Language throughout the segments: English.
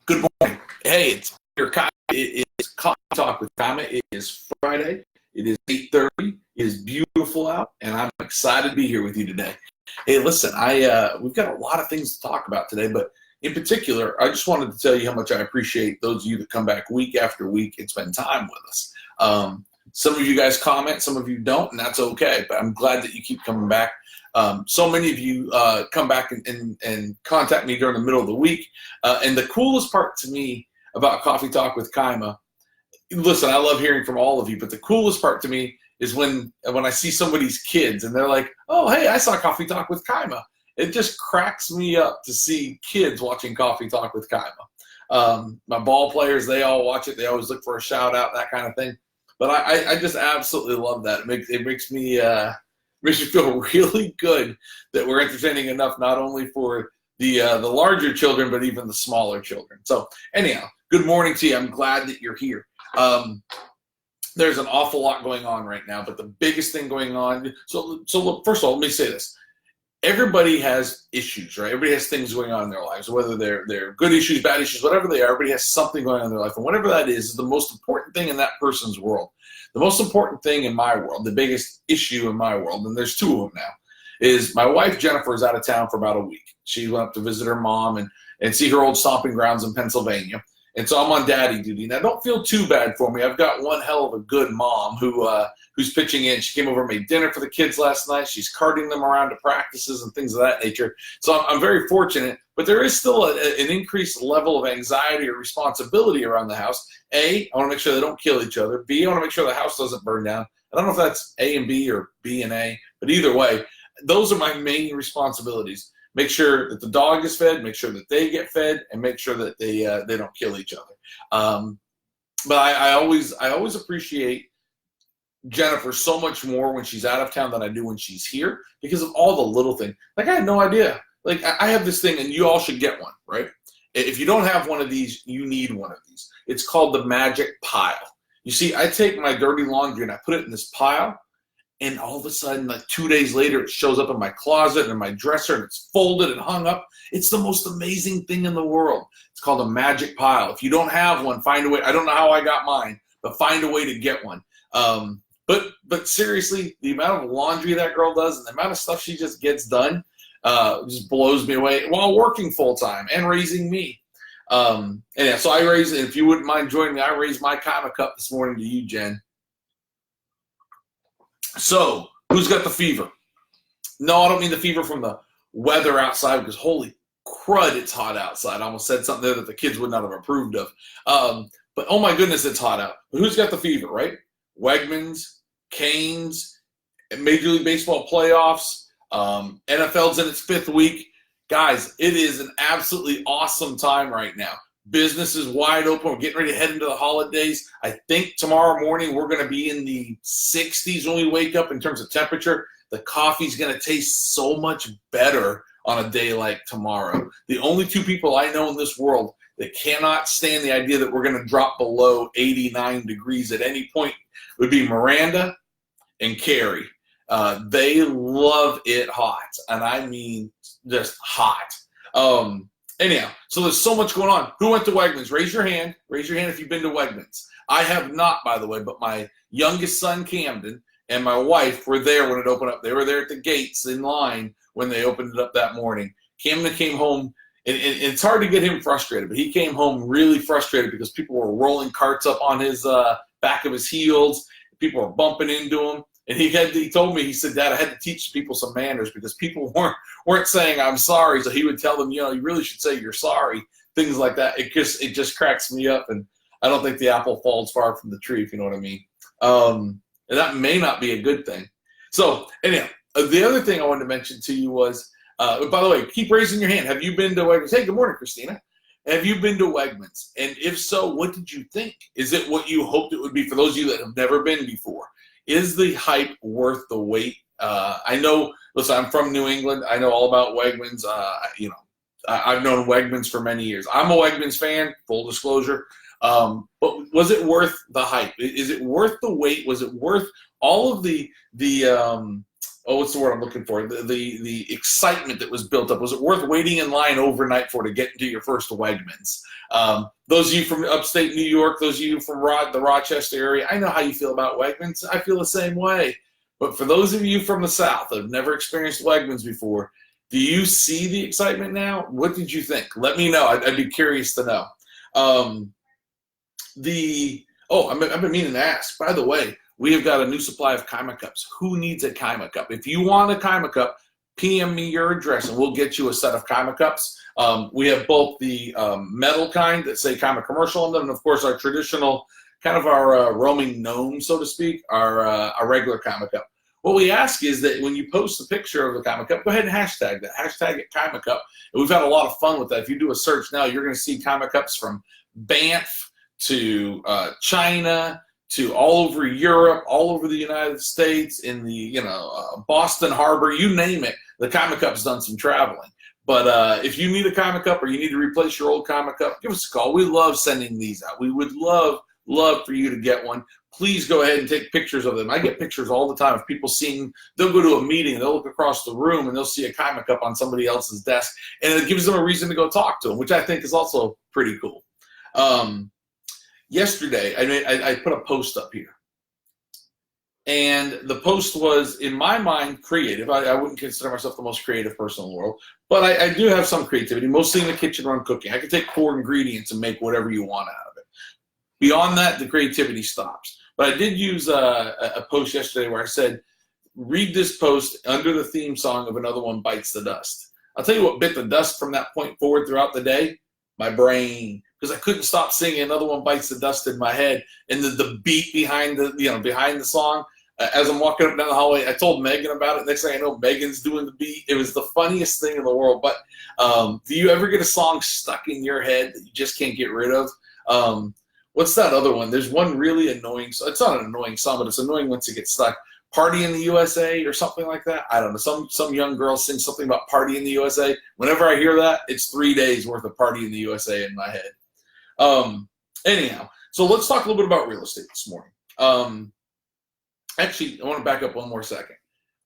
Good morning. Hey, it's Peter Kyle. It is Coffee Talk with Kyle. It is Friday. It is 8:30. It is beautiful out, and I'm excited to be here with you today. Hey, listen, we've got a lot of things to talk about today, but in particular, I just wanted to tell you how much I appreciate those of you that come back week after week and spend time with us. Some of you guys comment, some of you don't, and that's okay, but I'm glad that you keep coming back. So many of you come back and contact me during the middle of the week. And the coolest part to me about Coffee Talk with Kaima, listen, I love hearing from all of you, but the coolest part to me is when I see somebody's kids and they're like, oh, hey, I saw Coffee Talk with Kaima. It just cracks me up to see kids watching Coffee Talk with Kaima. My ball players, they all watch it. They always look for a shout out, that kind of thing. But I just absolutely love that. It makes me feel really good that we're entertaining enough not only for the larger children, but even the smaller children. So anyhow, good morning to you. I'm glad that you're here. There's an awful lot going on right now, but the biggest thing going on, so look, first of all, let me say this. Everybody has issues, right? Everybody has things going on in their lives, whether they're good issues, bad issues, whatever they are, everybody has something going on in their life. And whatever that is the most important thing in that person's world. The most important thing in my world, the biggest issue in my world, and there's two of them now, is my wife Jennifer is out of town for about a week. She went up to visit her mom and see her old stomping grounds in Pennsylvania. And so I'm on daddy duty. Now, don't feel too bad for me. I've got one hell of a good mom who's pitching in. She came over and made dinner for the kids last night. She's carting them around to practices and things of that nature. So I'm very fortunate. But there is still an increased level of anxiety or responsibility around the house. A, I want to make sure they don't kill each other. B, I want to make sure the house doesn't burn down. I don't know if that's A and B or B and A, but either way, those are my main responsibilities. Make sure that the dog is fed, make sure that they get fed, and make sure that they don't kill each other. But I always appreciate Jennifer so much more when she's out of town than I do when she's here because of all the little things. Like I had no idea. Like I have this thing, and you all should get one, right? If you don't have one of these, you need one of these. It's called the Magic Pile. You see, I take my dirty laundry and I put it in this pile, and all of a sudden, like 2 days later, it shows up in my closet and in my dresser, and it's folded and hung up. It's the most amazing thing in the world. It's called a Magic Pile. If you don't have one, find a way. I don't know how I got mine, but find a way to get one. But seriously, the amount of laundry that girl does and the amount of stuff she just gets done just blows me away while working full time and raising me. And yeah, so I raise, if you wouldn't mind joining me, I raised my Kaima cup this morning to you, Jen. So, who's got the fever? No, I don't mean the fever from the weather outside because holy crud, it's hot outside. I almost said something there that the kids would not have approved of. But oh my goodness, it's hot out. But who's got the fever, right? Wegmans, Canes, Major League Baseball playoffs, NFL's in its 5th week. Guys, it is an absolutely awesome time right now. Business is wide open. We're getting ready to head into the holidays. I think tomorrow morning we're going to be in the 60s when we wake up in terms of temperature. The coffee's going to taste so much better on a day like tomorrow. The only two people I know in this world that cannot stand the idea that we're going to drop below 89 degrees at any point would be Miranda and Carrie. They love it hot, and I mean just hot. Anyhow, so there's so much going on. Who went to Wegmans? Raise your hand. Raise your hand if you've been to Wegmans. I have not, by the way, but my youngest son, Camden, and my wife were there when it opened up. They were there at the gates in line when they opened it up that morning. Camden came home, and it's hard to get him frustrated, but he came home really frustrated because people were rolling carts up on his back of his heels. People were bumping into him. And he told me, he said, Dad, I had to teach people some manners because people weren't saying I'm sorry. So he would tell them, you really should say you're sorry, things like that. It just cracks me up. And I don't think the apple falls far from the tree, if you know what I mean. And that may not be a good thing. So anyhow, the other thing I wanted to mention to you was, by the way, keep raising your hand. Have you been to Wegmans? Hey, good morning, Christina. Have you been to Wegmans? And if so, what did you think? Is it what you hoped it would be for those of you that have never been before? Is the hype worth the wait? I know, listen, I'm from New England. I know all about Wegmans. I've known Wegmans for many years. I'm a Wegmans fan, full disclosure. But was it worth the hype? Is it worth the wait? Was it worth all of the oh, what's the word I'm looking for? The excitement that was built up. Was it worth waiting in line overnight for to get into your first Wegmans? Those of you from upstate New York, those of you from the Rochester area, I know how you feel about Wegmans. I feel the same way. But for those of you from the South that have never experienced Wegmans before, do you see the excitement now? What did you think? Let me know. I'd be curious to know. I've been meaning to ask. By the way, we have got a new supply of Kaima cups. Who needs a Kaima cup? If you want a Kaima cup, PM me your address and we'll get you a set of Kaima cups. We have both the metal kind that say Kaima commercial on them, and of course our traditional, kind of our roaming gnome, so to speak, our regular Kaima cup. What we ask is that when you post a picture of the Kaima cup, go ahead and hashtag that. Hashtag it Kaima cup. And we've had a lot of fun with that. If you do a search now, you're going to see Kaima cups from Banff to China, to all over Europe, all over the United States, in the Boston Harbor, you name it. The Kaima Cup's done some traveling. But if you need a Kaima Cup or you need to replace your old Kaima Cup, give us a call. We love sending these out. We would love for you to get one. Please go ahead and take pictures of them. I get pictures all the time of people seeing. They'll go to a meeting, they'll look across the room, and they'll see a Kaima Cup on somebody else's desk, and it gives them a reason to go talk to them, which I think is also pretty cool. Yesterday, I put a post up here, and the post was, in my mind, creative. I wouldn't consider myself the most creative person in the world, but I do have some creativity, mostly in the kitchen when I'm cooking. I can take 4 ingredients and make whatever you want out of it. Beyond that, the creativity stops. But I did use a post yesterday where I said, read this post under the theme song of Another One Bites the Dust. I'll tell you what bit the dust from that point forward throughout the day. My brain, because I couldn't stop singing Another One Bites the Dust in my head, and the beat behind the song. As I'm walking up down the hallway, I told Megan about it. Next thing I know, Megan's doing the beat. It was the funniest thing in the world. But do you ever get a song stuck in your head that you just can't get rid of? What's that other one? There's one really annoying. It's not an annoying song, but it's annoying once it gets stuck. Party in the USA or something like that. I don't know. Some young girl sings something about Party in the USA. Whenever I hear that, it's 3 days worth of Party in the USA in my head. Anyhow, so let's talk a little bit about real estate this morning. Actually, I want to back up one more second.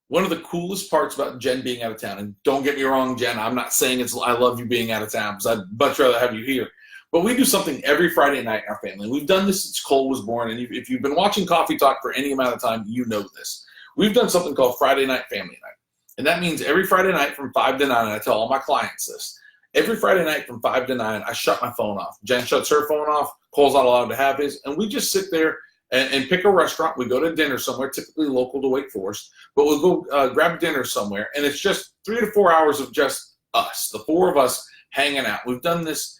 One of the coolest parts about Jen being out of town, and don't get me wrong, Jen, I'm not saying I love you being out of town, because I'd much rather have you here. But we do something every Friday night in our family. We've done this since Cole was born, and if you've been watching Coffee Talk for any amount of time, you know this. We've done something called Friday Night Family Night. And that means every Friday night from 5 to 9, and I tell all my clients this, every Friday night from 5 to 9, I shut my phone off. Jen shuts her phone off. Cole's not allowed to have his. And we just sit there and pick a restaurant. We go to dinner somewhere, typically local to Wake Forest. But we'll go grab dinner somewhere, and it's just 3 to 4 hours of just us, the 4 of us hanging out. We've done this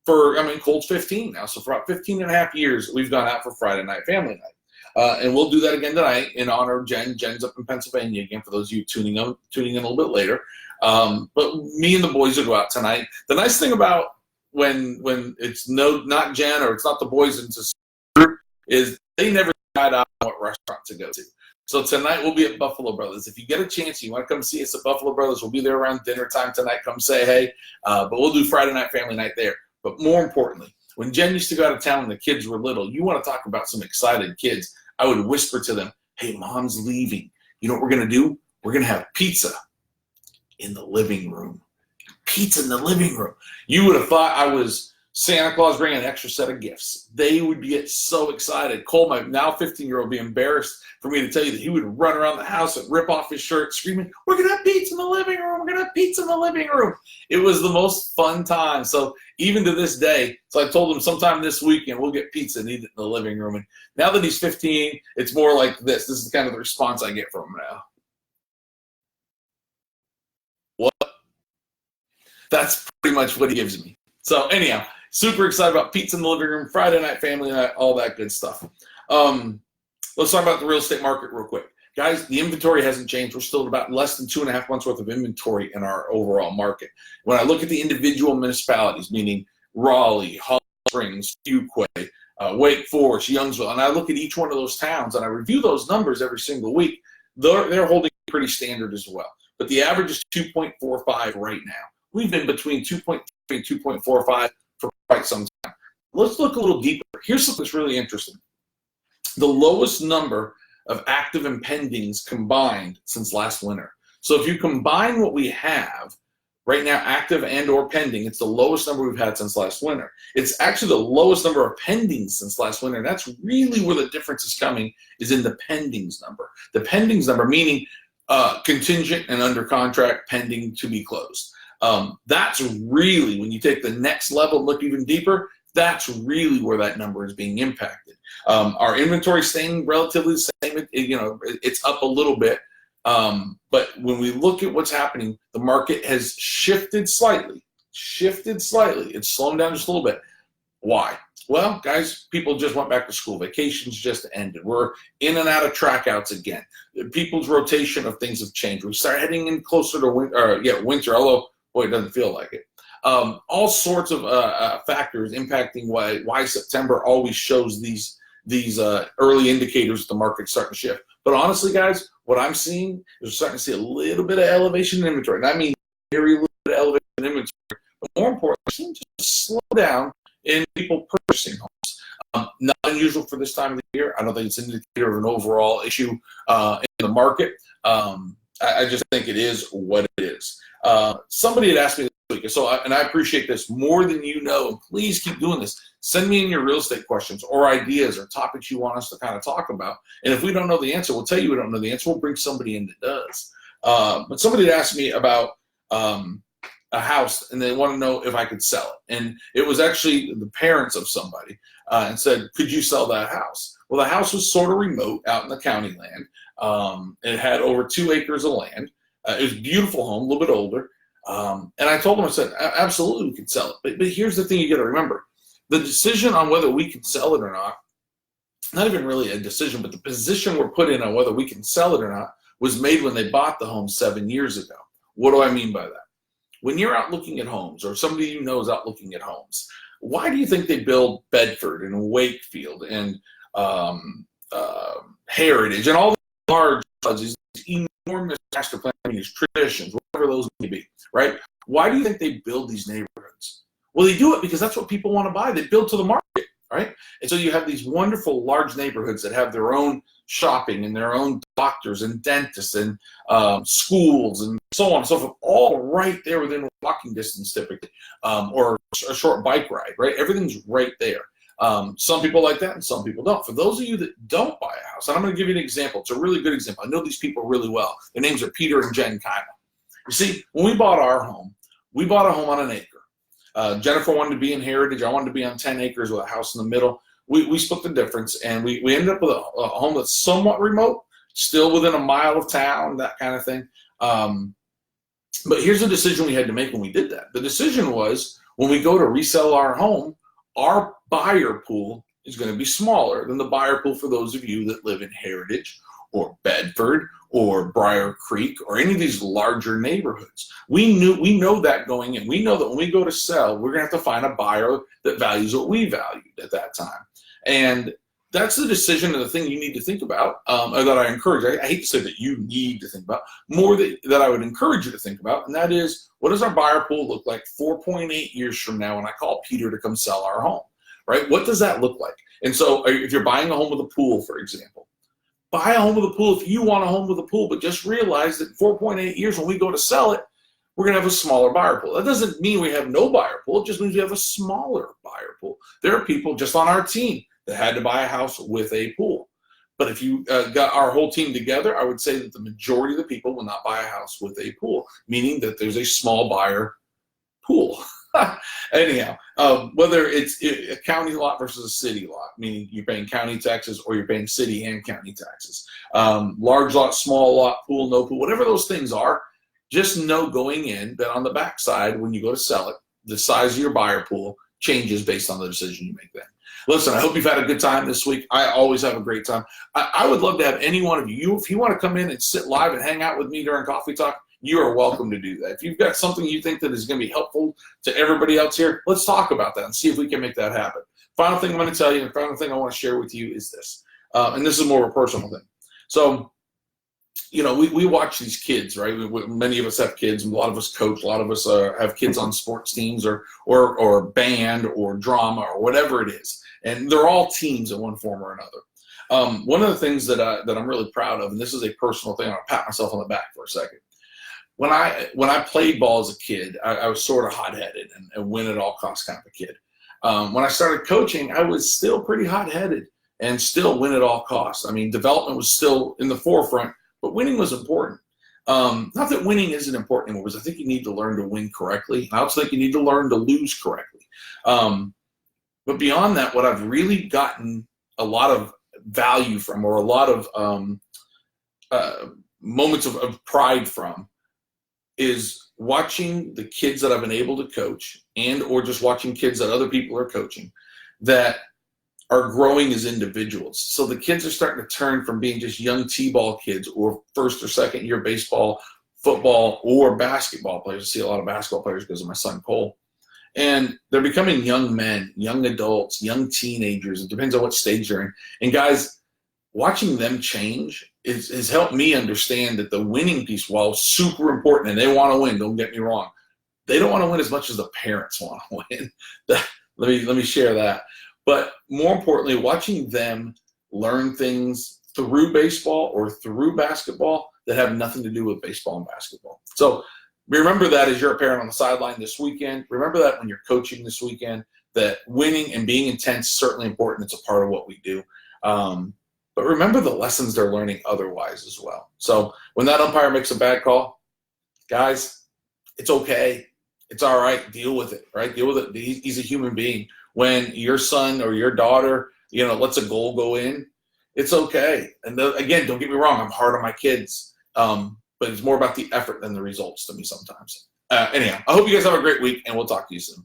for, Cole's 15 now, so for about 15 and a half years, we've gone out for Friday Night Family Night. And we'll do that again tonight in honor of Jen. Jen's up in Pennsylvania again, for those of you tuning in a little bit later. But me and the boys will go out tonight. The nice thing about when it's not Jen or it's not the boys, and it's a group, is they never decide on what restaurant to go to. So tonight we'll be at Buffalo Brothers. If you get a chance, you want to come see us at Buffalo Brothers, we'll be there around dinner time tonight. Come say hey. But we'll do Friday Night Family Night there. But more importantly, when Jen used to go out of town and the kids were little, you want to talk about some excited kids, I would whisper to them, hey, Mom's leaving. You know what we're going to do? We're going to have pizza in the living room. Pizza in the living room. You would have thought I was Santa Claus bringing an extra set of gifts. They would get so excited. Cole, my now 15-year-old, would be embarrassed for me to tell you that he would run around the house and rip off his shirt, screaming, we're going to have pizza in the living room. We're going to have pizza in the living room. It was the most fun time. So even to this day, so I told him sometime this weekend we'll get pizza and eat it in the living room. And now that he's 15, it's more like this. This is kind of the response I get from him now. What? That's pretty much what he gives me. So anyhow, super excited about pizza in the living room, Friday Night Family Night, all that good stuff. Let's talk about the real estate market real quick. Guys, the inventory hasn't changed. We're still at about less than 2.5 months worth of inventory in our overall market. When I look at the individual municipalities, meaning Raleigh, Holly Springs, Fuquay, Wake Forest, Youngsville, and I look at each one of those towns and I review those numbers every single week, they're holding pretty standard as well. But the average is 2.45 right now. We've been between 2.3 and 2.45 for quite some time. Let's look a little deeper. Here's something that's really interesting. The lowest number of active and pendings combined since last winter. So if you combine what we have right now, active and or pending, it's the lowest number we've had since last winter. It's actually the lowest number of pendings since last winter. And that's really where the difference is coming, is in the pendings number. The pendings number, meaning contingent and under contract, pending to be closed. That's really, when you take the next level and look even deeper, that's really where that number is being impacted. Our inventory staying relatively the same. It's up a little bit. But when we look at what's happening, the market has shifted slightly. It's slowing down just a little bit. Why? Well, guys, people just went back to school. Vacations just ended. We're in and out of trackouts again. People's rotation of things have changed. We start heading in closer to winter, although, boy, it doesn't feel like it. All sorts of factors impacting why September always shows these early indicators that the market's starting to shift. But honestly, guys, what I'm seeing is we're starting to see a little bit of elevation in inventory. And I mean very little bit of elevation in inventory. But more importantly, we're seeing just a slowdown in people purchasing homes. Not unusual for this time of the year. I don't think it's an indicator of an overall issue in the market. I just think it is what it is. Somebody had asked me this week, and I appreciate this more than you know, and please keep doing this. Send me in your real estate questions or ideas or topics you want us to kind of talk about. And if we don't know the answer, we'll tell you we don't know the answer. We'll bring somebody in that does. But somebody had asked me about a house, and they want to know if I could sell it. And it was actually the parents of somebody and said, could you sell that house? Well, the house was sort of remote out in the county land. It had over 2 acres of land. It was a beautiful home, a little bit older. And I told them, I said, absolutely we could sell it. But here's the thing you got to remember. The decision on whether we can sell it or not even really a decision, but the position we're put in on whether we can sell it or not was made when they bought the home 7 years ago. What do I mean by that? When you're out looking at homes, or somebody you know is out looking at homes, why do you think they build Bedford and Wakefield and Heritage and all the large, these enormous master plannings, traditions, whatever those may be, right? Why do you think they build these neighborhoods? Well, they do it because that's what people want to buy. They build to the market, right? And so you have these wonderful large neighborhoods that have their own shopping and their own doctors and dentists and schools and so on and so forth, all right there within walking distance typically, or a short bike ride, right? Everything's right there. Some people like that and some people don't. For those of you that don't buy a house, and I'm going to give you an example. It's a really good example. I know these people really well. Their names are Peter and Jen Kima. You see, when we bought our home, we bought a home on an acre. Jennifer wanted to be in Heritage. I wanted to be on 10 acres with a house in the middle. We split the difference, and we ended up with a home that's somewhat remote, still within a mile of town, that kind of thing. But here's the decision we had to make when we did that. The decision was, when we go to resell our home, our buyer pool is going to be smaller than the buyer pool for those of you that live in Heritage or Bedford or Briar Creek or any of these larger neighborhoods. We know that going in. We know that when we go to sell, we're going to have to find a buyer that values what we valued at that time. And that's the decision and the thing you need to think about, or that I encourage. I hate to say that you need to think about, more that I would encourage you to think about, and that is, what does our buyer pool look like 4.8 years from now when I call Peter to come sell our home, right? What does that look like? And so if you're buying a home with a pool, for example, buy a home with a pool if you want a home with a pool, but just realize that 4.8 years when we go to sell it, we're going to have a smaller buyer pool. That doesn't mean we have no buyer pool. It just means we have a smaller buyer pool. There are people just on our team that had to buy a house with a pool. But if you got our whole team together, I would say that the majority of the people will not buy a house with a pool, meaning that there's a small buyer pool. Anyhow, whether it's a county lot versus a city lot, meaning you're paying county taxes or you're paying city and county taxes. Large lot, small lot, pool, no pool, whatever those things are, just know going in that on the backside, when you go to sell it, the size of your buyer pool changes based on the decision you make then. Listen, I hope you've had a good time this week. I always have a great time. I would love to have any one of you, if you want to come in and sit live and hang out with me during Coffee Talk, you are welcome to do that. If you've got something you think that is going to be helpful to everybody else here, let's talk about that and see if we can make that happen. Final thing I'm going to tell you, and the final thing I want to share with you is this. And this is more of a personal thing. So, you know, we watch these kids, right? Many of us have kids, and a lot of us coach, a lot of us have kids on sports teams or band or drama or whatever it is. And they're all teams in one form or another. One of the things that I'm really proud of, and this is a personal thing, I'll pat myself on the back for a second. When I played ball as a kid, I was sort of hot-headed and win at all costs kind of a kid. When I started coaching, I was still pretty hot-headed and still win at all costs. I mean, development was still in the forefront, but winning was important. Not that winning isn't important anymore, because I think you need to learn to win correctly. I also think you need to learn to lose correctly. But beyond that, what I've really gotten a lot of value from, or a lot of moments of pride from, is watching the kids that I've been able to coach, and or just watching kids that other people are coaching that are growing as individuals. So the kids are starting to turn from being just young T-ball kids or first or second year baseball, football, or basketball players. I see a lot of basketball players because of my son Cole. And they're becoming young men, young adults, young teenagers. It depends on what stage they're in. And guys, watching them change has helped me understand that the winning piece, while super important, and they want to win, don't get me wrong, they don't want to win as much as the parents want to win. Let me share that. But more importantly, watching them learn things through baseball or through basketball that have nothing to do with baseball and basketball. So remember that as you're a parent on the sideline this weekend. Remember that when you're coaching this weekend, that winning and being intense is certainly important. It's a part of what we do. But remember the lessons they're learning otherwise as well. So when that umpire makes a bad call, guys, it's okay. It's all right. Deal with it, right? Deal with it. He's a human being. When your son or your daughter, lets a goal go in, it's okay. And again, don't get me wrong, I'm hard on my kids. But it's more about the effort than the results to me sometimes. Anyhow, I hope you guys have a great week, and we'll talk to you soon.